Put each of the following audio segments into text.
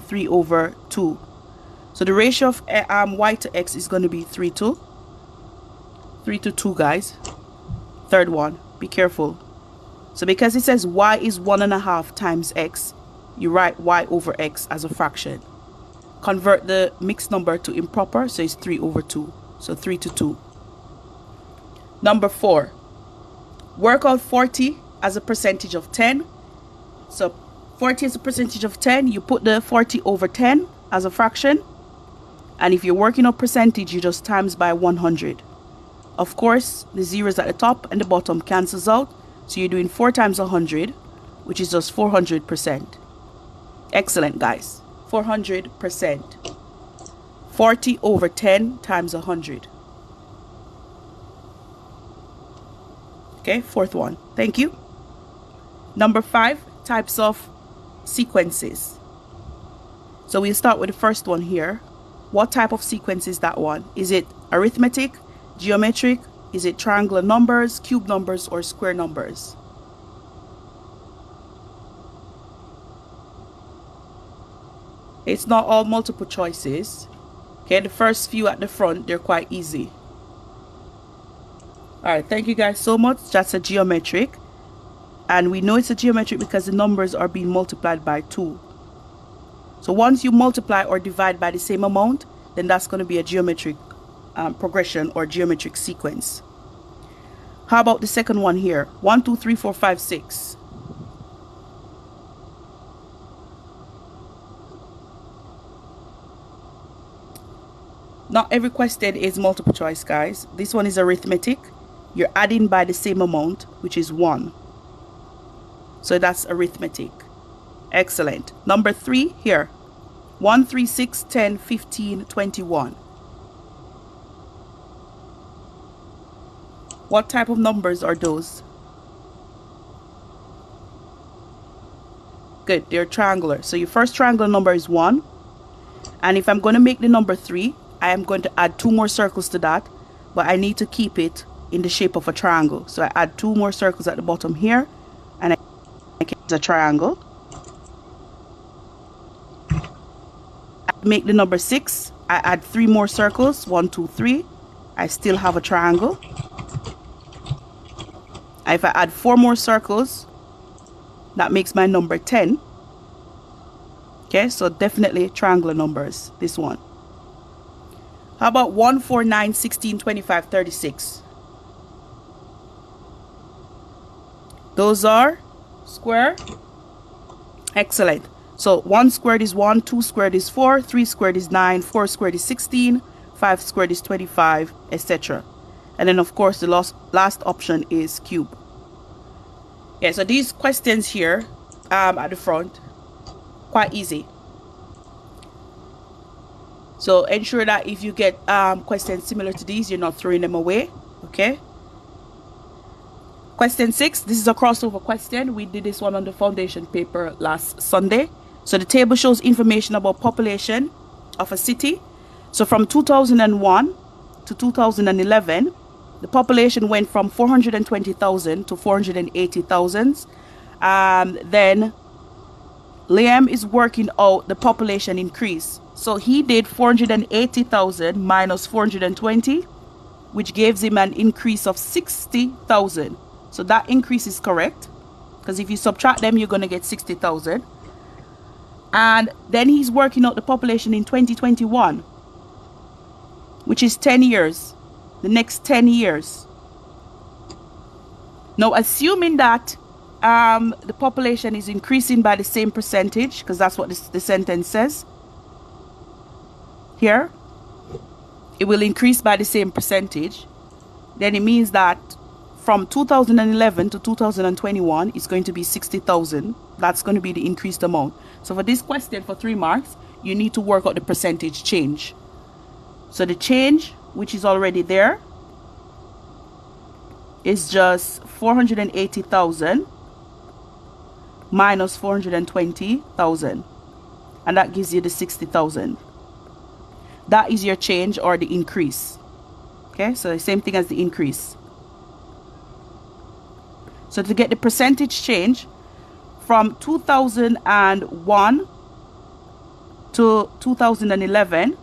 3 over 2. So the ratio of y to x is going to be 3 to 2, guys. Third one, be careful. So because it says y is 1.5 times x, you write y over x as a fraction. Convert the mixed number to improper, so it's 3 over 2. So 3 to 2. Number 4. Work out 40 as a percentage of 10. So 40 is a percentage of 10. You put the 40 over 10 as a fraction. And if you're working on percentage, you just times by 100. Of course, the zeros at the top and the bottom cancels out. So you're doing 4 times 100, which is just 400%. Excellent, guys. 400%. 40 over 10 times 100. Okay, fourth one. Thank you. Number 5, types of sequences. So we'll start with the first one here. What type of sequence is that one? Is it arithmetic, geometric? Is it triangular numbers, cube numbers, or square numbers? It's not all multiple choices. Okay, the first few at the front, they're quite easy. Alright, thank you guys so much. That's a geometric. And we know it's a geometric because the numbers are being multiplied by 2. So once you multiply or divide by the same amount, then that's going to be a geometric progression or geometric sequence. How about the second one here? 1, 2, 3, 4, 5, 6. Not every question is multiple choice, guys. This one is arithmetic. You're adding by the same amount, which is 1. So that's arithmetic. Excellent. Number 3 here. 1, 3, 6, 10, 15, 21. What type of numbers are those? Good, they're triangular. So your first triangular number is 1. And if I'm going to make the number 3, I am going to add 2 more circles to that. But I need to keep it in the shape of a triangle. So I add 2 more circles at the bottom here. And I make a triangle. Make the number 6. I add 3 more circles. 1, 2, 3. I still have a triangle. If I add 4 more circles, that makes my number 10. Okay, so definitely triangular numbers, this one. How about 1, 4, 9, 16, 25, 36? Those are square. Excellent. So 1 squared is 1, 2 squared is 4, 3 squared is 9, 4 squared is 16, 5 squared is 25, etc. And then of course the last option is cube. Yeah, so these questions here at the front, quite easy. So ensure that if you get questions similar to these, you're not throwing them away. Okay. Question 6, this is a crossover question. We did this one on the foundation paper last Sunday. So the table shows information about population of a city. So from 2001 to 2011, the population went from 420,000 to 480,000. Then Liam is working out the population increase. So he did 480,000 minus 420, which gives him an increase of 60,000. So that increase is correct, because if you subtract them, you're going to get 60,000. And then he's working out the population in 2021, which is 10 years, the next 10 years. Now, assuming that the population is increasing by the same percentage, because that's what the sentence says here, it will increase by the same percentage, then it means that from 2011 to 2021, it's going to be 60,000. That's going to be the increased amount. So for this question, for 3 marks, you need to work out the percentage change. So the change, which is already there, is just 480,000 minus 420,000. And that gives you the 60,000. That is your change or the increase. Okay, so the same thing as the increase. So to get the percentage change from 2001 to 2011,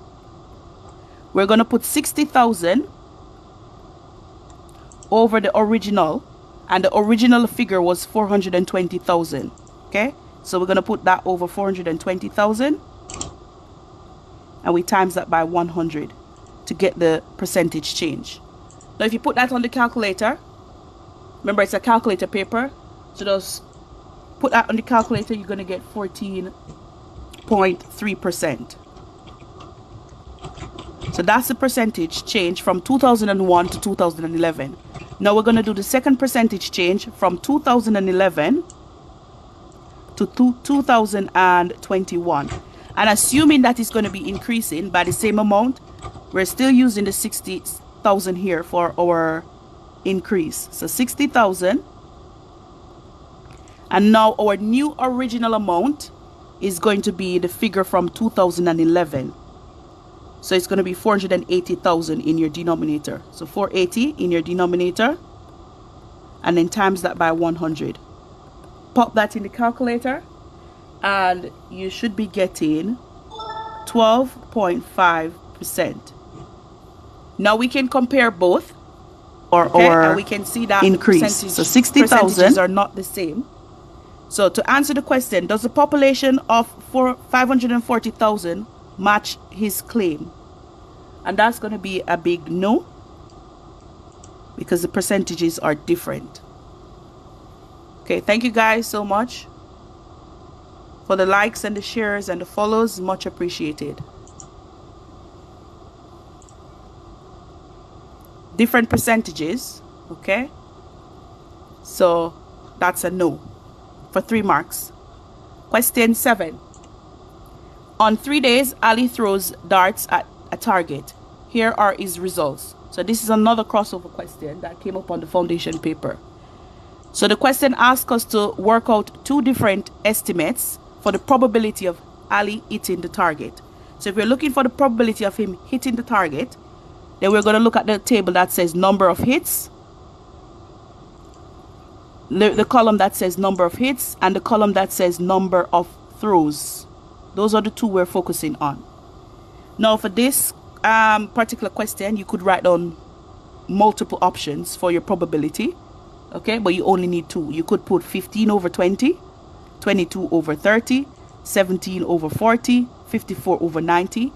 we're going to put 60,000 over the original, and the original figure was 420,000. Okay, so we're going to put that over 420,000, and we times that by 100 to get the percentage change. Now if you put that on the calculator, remember it's a calculator paper, so just put that on the calculator, you're going to get 14.3%. So that's the percentage change from 2001 to 2011. Now we're going to do the second percentage change from 2011 to 2021. And assuming that it's going to be increasing by the same amount, we're still using the 60,000 here for our increase. So 60,000. And now our new original amount is going to be the figure from 2011. So it's going to be 480,000 in your denominator. So 480 in your denominator, and then times that by 100. Pop that in the calculator, and you should be getting 12.5%. Now we can compare both, and we can see that increase. So 60,000 are not the same. So to answer the question, does the population of 540,000 match his claim? And that's going to be a big no, because the percentages are different. Okay, thank you guys so much for the likes and the shares and the follows. Much appreciated. Different percentages. Okay, so that's a no for 3 marks. Question 7. On 3 days, Ali throws darts at a target. Here are his results. So this is another crossover question that came up on the foundation paper. So the question asks us to work out 2 different estimates for the probability of Ali hitting the target. So if we're looking for the probability of him hitting the target, then we're going to look at the table that says number of hits, the column that says number of hits, and the column that says number of throws. Those are the 2 we're focusing on. Now for this particular question, you could write down multiple options for your probability. Okay, but you only need 2. You could put 15 over 20, 22 over 30, 17 over 40, 54 over 90.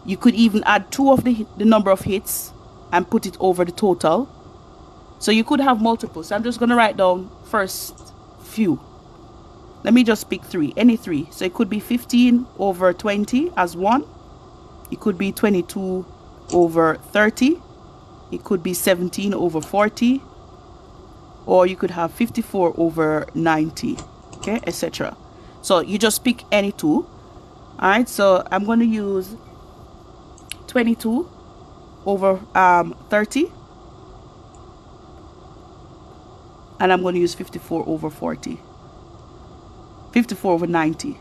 You could even add 2 of the number of hits and put it over the total. So you could have multiple. So I'm just going to write down first few. Let me just pick 3, any 3. So it could be 15 over 20 as 1. It could be 22 over 30. It could be 17 over 40. Or you could have 54 over 90. Okay, etc. So you just pick any 2. Alright, so I'm going to use 22 over 30. And I'm going to use 54 over 40. 54 over 90.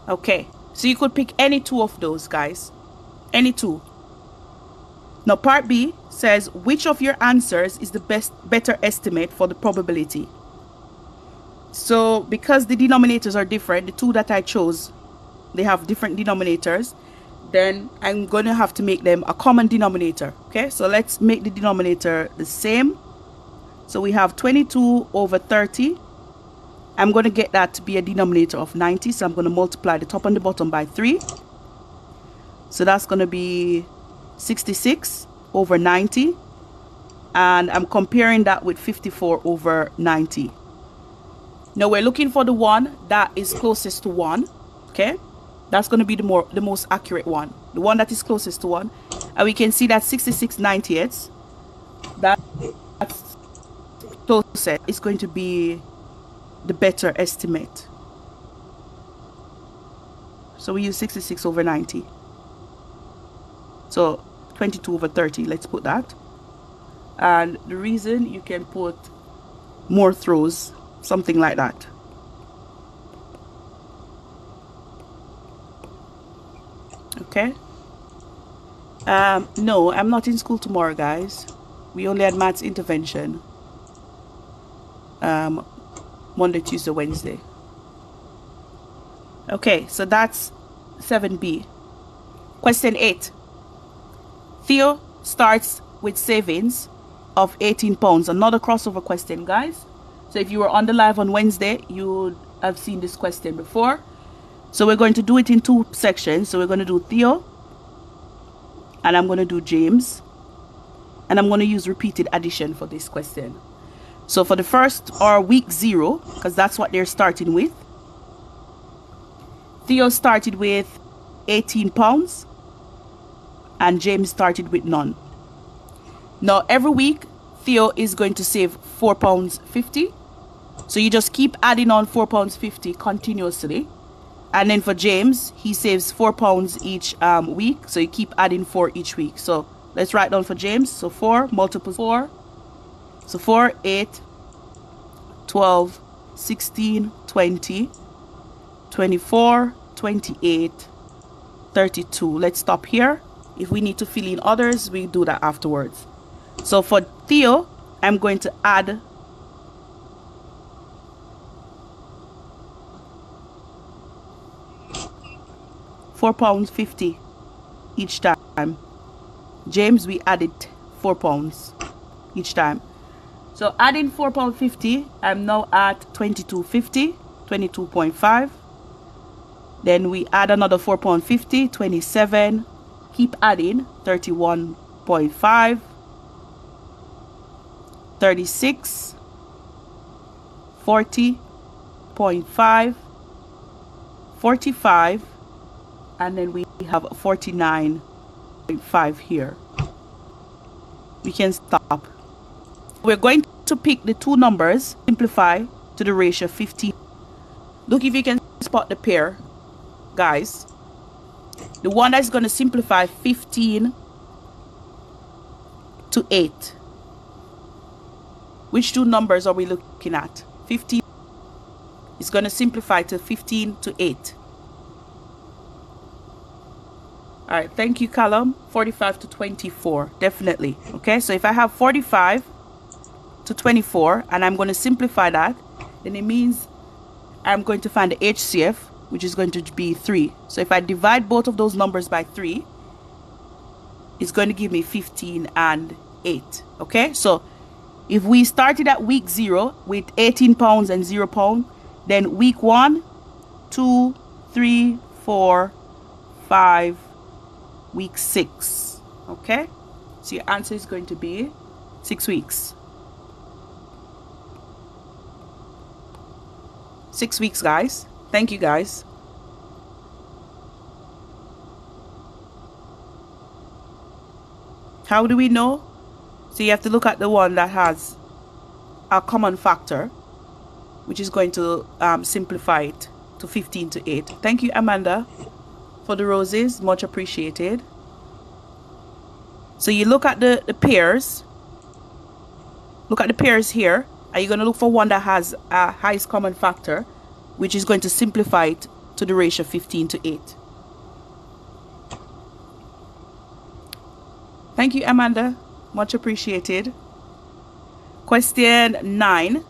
Okay, so you could pick any 2 of those, guys. Any 2. Now part B says, which of your answers is the better estimate for the probability? So because the denominators are different, the 2 that I chose, they have different denominators, then I'm going to have to make them a common denominator. Okay, so let's make the denominator the same. So we have 22 over 30. I'm going to get that to be a denominator of 90. So I'm going to multiply the top and the bottom by 3. So that's going to be 66 over 90. And I'm comparing that with 54 over 90. Now we're looking for the one that is closest to 1. Okay, that's going to be the most accurate one. The one that is closest to 1. And we can see that 66/90ths. That's closest is going to be the better estimate. So we use 66 over 90. So 22 over 30, let's put that. And the reason, you can put more throws, something like that. Okay. No, I'm not in school tomorrow, guys. We only had maths intervention. Monday, Tuesday, Wednesday. Okay, so that's 7B. Question 8. Theo starts with savings of £18. Another crossover question, guys. So if you were on the live on Wednesday, you would have seen this question before. So we're going to do it in two sections. So we're going to do Theo, and I'm going to do James, and I'm going to use repeated addition for this question. So for the first, or week 0, because that's what they're starting with, Theo started with £18 and James started with none. Now every week Theo is going to save £4.50. So you just keep adding on £4.50 continuously. And then for James, he saves £4 each week. So you keep adding 4 each week. So let's write down for James. So 4 multiple 4. So 4, 8, 12, 16, 20, 24, 28, 32. Let's stop here. If we need to fill in others, we do that afterwards. So for Theo, I'm going to add £4.50 each time. James, we added £4 each time. So adding £4.50, I'm now at £22.50, 22.5. Then we add another £4.50, 27. Keep adding, 31.5, 36, 40.5, 45, and then we have 49.5 here. We can stop. We're going to pick the two numbers, simplify to the ratio 15. Look if you can spot the pair, guys. The one that's going to simplify 15 to 8. Which two numbers are we looking at? 15 is going to simplify to 15 to 8. All right, thank you, Callum. 45 to 24, definitely. Okay, so if I have 45 to 24 and I'm going to simplify that, then it means I'm going to find the HCF, which is going to be 3. So if I divide both of those numbers by 3, it's going to give me 15 and 8. Okay, so if we started at week 0 with £18 and £0, then week 1, 2, 3, 4, 5, week 6. Okay, so your answer is going to be 6 weeks. 6 weeks, guys. Thank you, guys. How do we know? So you have to look at the one that has a common factor, which is going to simplify it to 15 to 8. Thank you, Amanda, for the roses. Much appreciated. So you look at the pairs. Look at the pairs here. Are you going to look for one that has a highest common factor, which is going to simplify it to the ratio 15 to 8. Thank you, Amanda. Much appreciated. Question 9.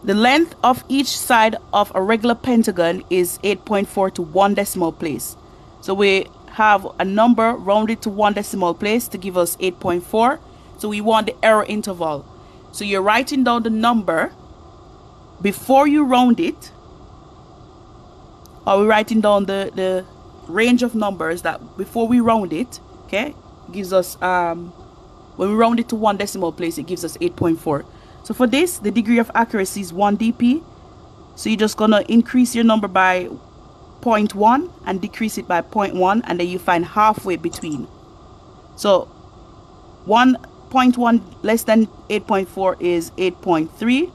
The length of each side of a regular pentagon is 8.4 to 1 decimal place. So we have a number rounded to 1 decimal place to give us 8.4. So we want the error interval. So you're writing down the number before you round it. Or we're writing down the range of numbers that before we round it, okay, gives us, when we round it to 1 decimal place, it gives us 8.4. So for this, the degree of accuracy is 1 dp. So you're just going to increase your number by 0.1 and decrease it by 0.1, and then you find halfway between. So 1.1 less than 8.4 is 8.3,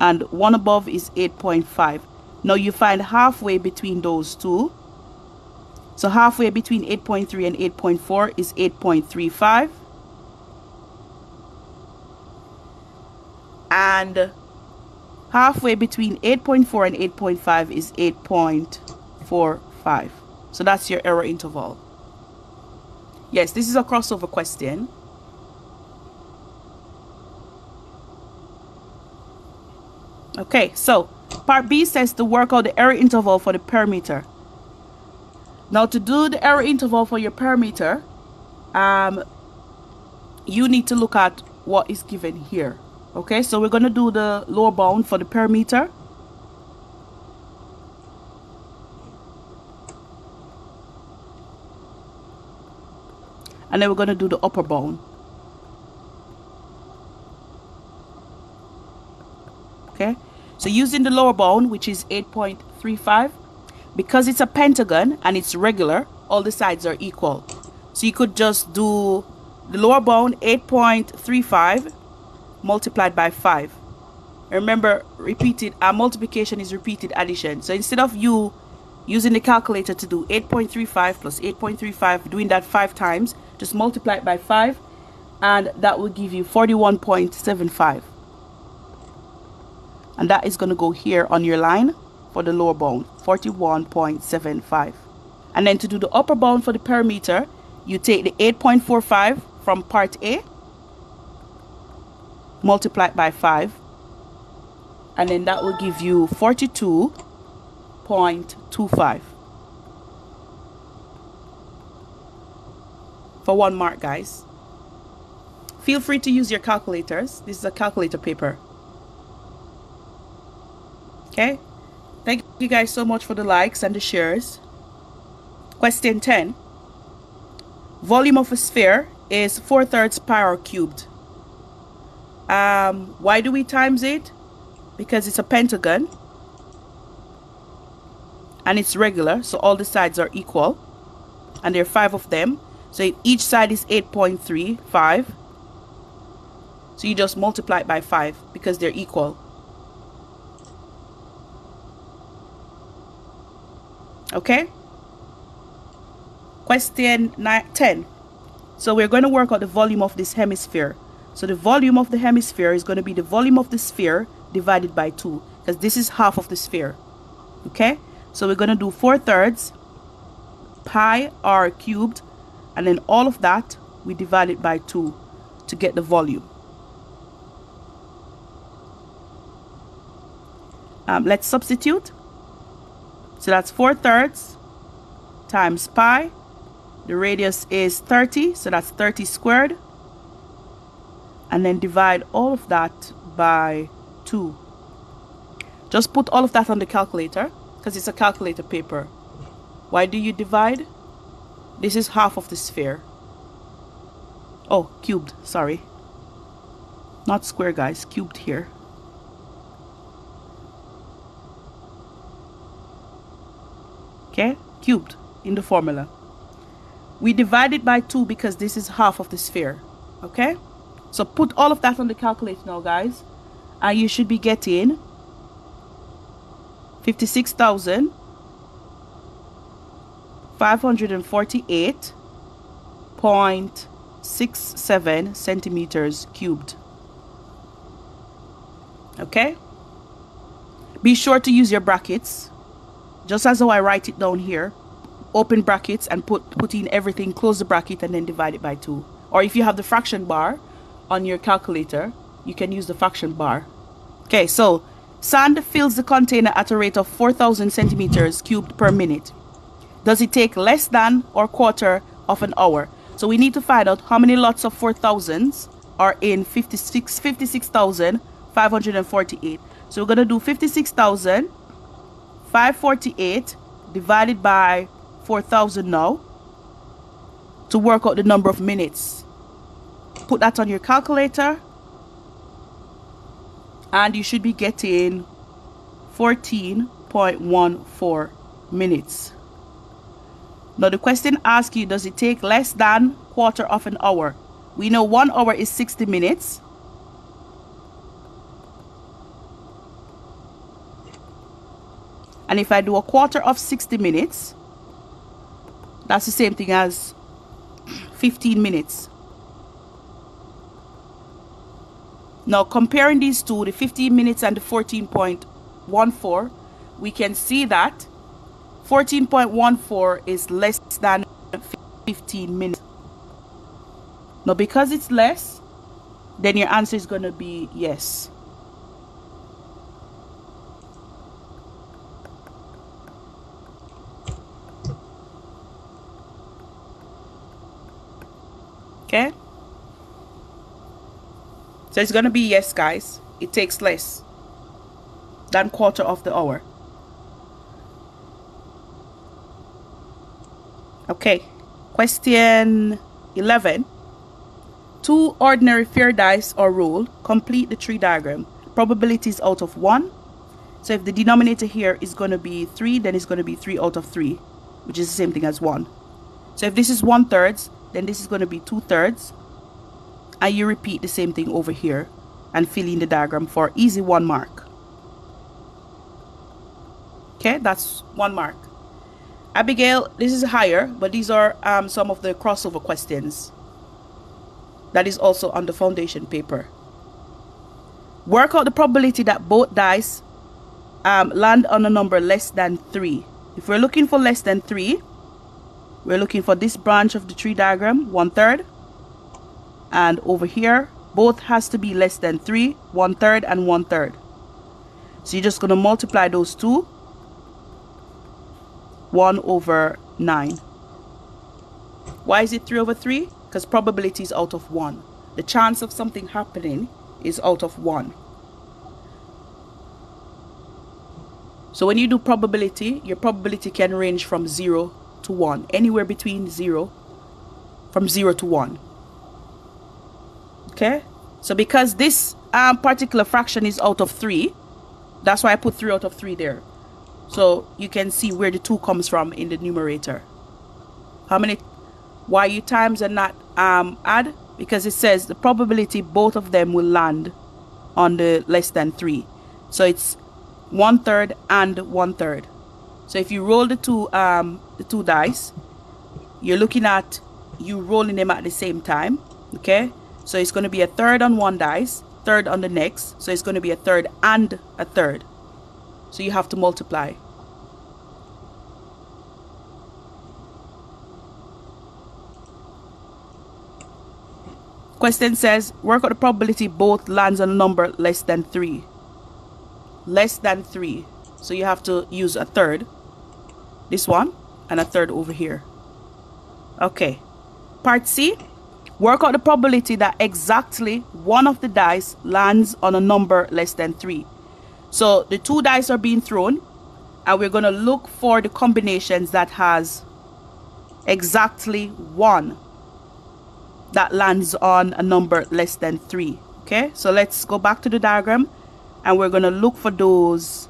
and 1 above is 8.5. Now you find halfway between those two. So halfway between 8.3 and 8.4 is 8.35. And halfway between 8.4 and 8.5 is 8.45. So that's your error interval. Yes, this is a crossover question. Okay, so part B says to work out the error interval for the parameter. Now to do the error interval for your parameter, you need to look at what is given here. Okay, so we're going to do the lower bound for the parameter. And then we're going to do the upper bound. Okay, so using the lower bound, which is 8.35, because it's a pentagon and it's regular, all the sides are equal. So you could just do the lower bound 8.35 multiplied by 5. Remember, repeated multiplication is repeated addition. So instead of you using the calculator to do 8.35 plus 8.35, doing that 5 times, just multiply it by 5, and that will give you 41.75. And that is going to go here on your line for the lower bound, 41.75. And then to do the upper bound for the parameter, you take the 8.45 from part A, multiply it by 5, and then that will give you 42.25. For 1 mark, guys. Feel free to use your calculators. This is a calculator paper. Okay, thank you guys so much for the likes and the shares. Question 10. Volume of a sphere is 4/3 pi r cubed. Why do we times it? Because it's a pentagon and it's regular, so all the sides are equal, and there are 5 of them, so if each side is 8.35, so you just multiply it by 5 because they're equal. Okay, question 10. So we're going to work out the volume of this hemisphere. So the volume of the hemisphere is going to be the volume of the sphere divided by 2, because this is half of the sphere. Okay, so we're going to do 4/3 pi r cubed, and then all of that we divide it by 2 to get the volume. Let's substitute. So that's 4/3 times pi. The radius is 30, so that's 30 squared. And then divide all of that by 2. Just put all of that on the calculator, because it's a calculator paper. Why do you divide? This is half of the sphere. Oh, cubed, sorry. Not square, guys, cubed here. Okay, cubed in the formula. We divide it by 2 because this is half of the sphere. Okay, so put all of that on the calculator now, guys, and you should be getting 56,548.67 centimeters cubed. Okay, be sure to use your brackets, just as how I write it down here. Open brackets and put in everything, close the bracket, and then divide it by 2. Or if you have the fraction bar on your calculator, you can use the fraction bar. Okay, so sand fills the container at a rate of 4,000 centimeters cubed per minute. Does it take less than or quarter of an hour? So we need to find out how many lots of 4,000s are in 56,548. So we're going to do 56,548 divided by 4,000 now to work out the number of minutes. Put that on your calculator and you should be getting 14.14 minutes. Now the question asks you, does it take less than quarter of an hour? We know 1 hour is 60 minutes. And if I do a quarter of 60 minutes, that's the same thing as 15 minutes. Now comparing these two, the 15 minutes and the 14.14, we can see that 14.14 is less than 15 minutes. Now because it's less, then your answer is going to be yes. So it's going to be yes, guys. It takes less than quarter of the hour. Okay. Question 11. 2 ordinary fair dice are rolled. Complete the tree diagram. Probability is out of 1. So if the denominator here is going to be 3, then it's going to be 3 out of 3, which is the same thing as 1. So if this is 1/3, then this is going to be 2/3. And you repeat the same thing over here and fill in the diagram for easy 1 mark. Okay, that's 1 mark. Abigail, this is higher, but these are some of the crossover questions. That is also on the foundation paper. Work out the probability that both dice land on a number less than 3. If we're looking for less than 3, we're looking for this branch of the tree diagram, 1/3. And over here, both has to be less than 3, 1/3 and 1/3. So you're just going to multiply those two. 1/9. Why is it 3/3? Because probability is out of 1. The chance of something happening is out of 1. So when you do probability, your probability can range from 0 to 1. Anywhere between 0, from 0 to 1. Okay? So because this particular fraction is out of 3, that's why I put 3 out of 3 there. So you can see where the 2 comes from in the numerator. Why you times and not add? Because it says the probability both of them will land on the less than 3. So it's 1/3 and 1/3. So if you roll the two dice, you're looking at you rolling them at the same time. Okay? So it's going to be a third on one dice, third on the next. So it's going to be a third and a third. So you have to multiply. Question says, work out the probability both lands on a number less than 3. Less than 3. So you have to use a third. This one and a third over here. Okay. Part C. Work out the probability that exactly one of the dice lands on a number less than 3. So the 2 dice are being thrown, and we're going to look for the combinations that has exactly 1 that lands on a number less than 3. Okay, so let's go back to the diagram, and we're going to look for those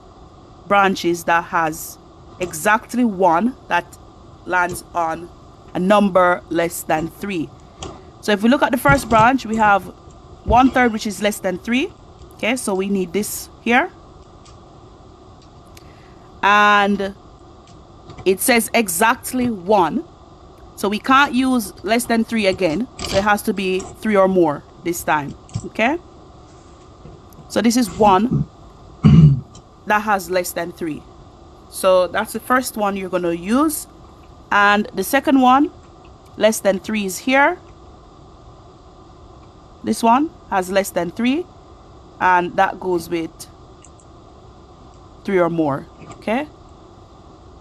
branches that has exactly 1 that lands on a number less than 3. So if we look at the first branch, we have 1/3, which is less than 3. Okay, so we need this here. And it says exactly 1. So we can't use less than 3 again. So it has to be 3 or more this time. Okay. So this is 1 that has less than 3. So that's the first one you're going to use. And the second one, less than 3, is here. This one has less than 3. And that goes with 3 or more. Okay.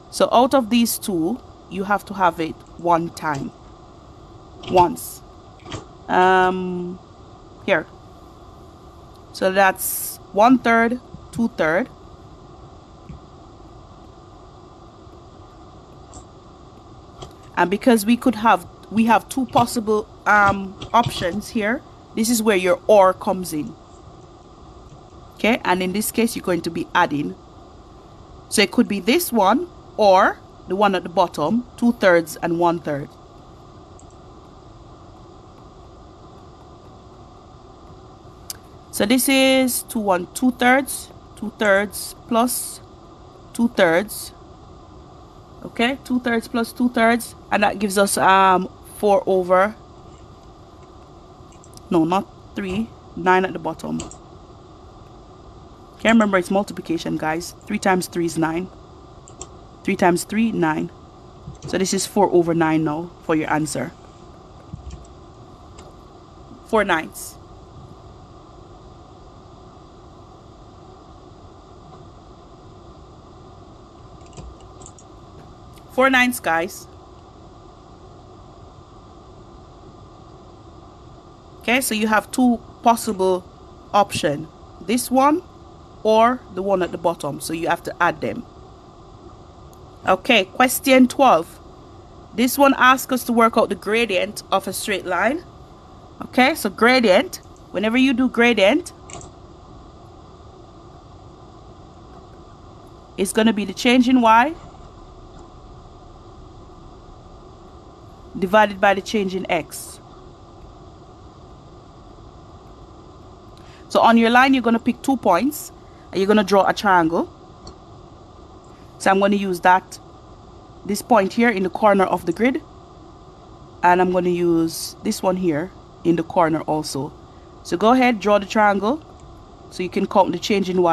So out of these 2, you have to have it one time. Once. Here. So that's 1/3, 2/3. And because we have 2 possible options here, this is where your OR comes in. Okay, and in this case you're going to be adding. So it could be this one or the one at the bottom, 2/3 and 1/3. So this is 2/3, 2/3 plus 2/3. Okay, 2/3 plus 2/3, and that gives us 4 over. No, not 3. 9 at the bottom. Okay, remember it's multiplication, guys. 3 times 3 is 9. 3 times 3, 9. So this is 4 over 9 now for your answer. 4 9ths. Four nines, guys. Okay, so you have 2 possible option, this one or the one at the bottom, so you have to add them. Okay, question 12. This one asks us to work out the gradient of a straight line. Okay, so gradient, whenever you do gradient, it's going to be the change in y divided by the change in x. So on your line, you're going to pick 2 points and you're going to draw a triangle. So I'm going to use this point here in the corner of the grid, and I'm going to use this one here in the corner also. So go ahead, draw the triangle so you can count the change in y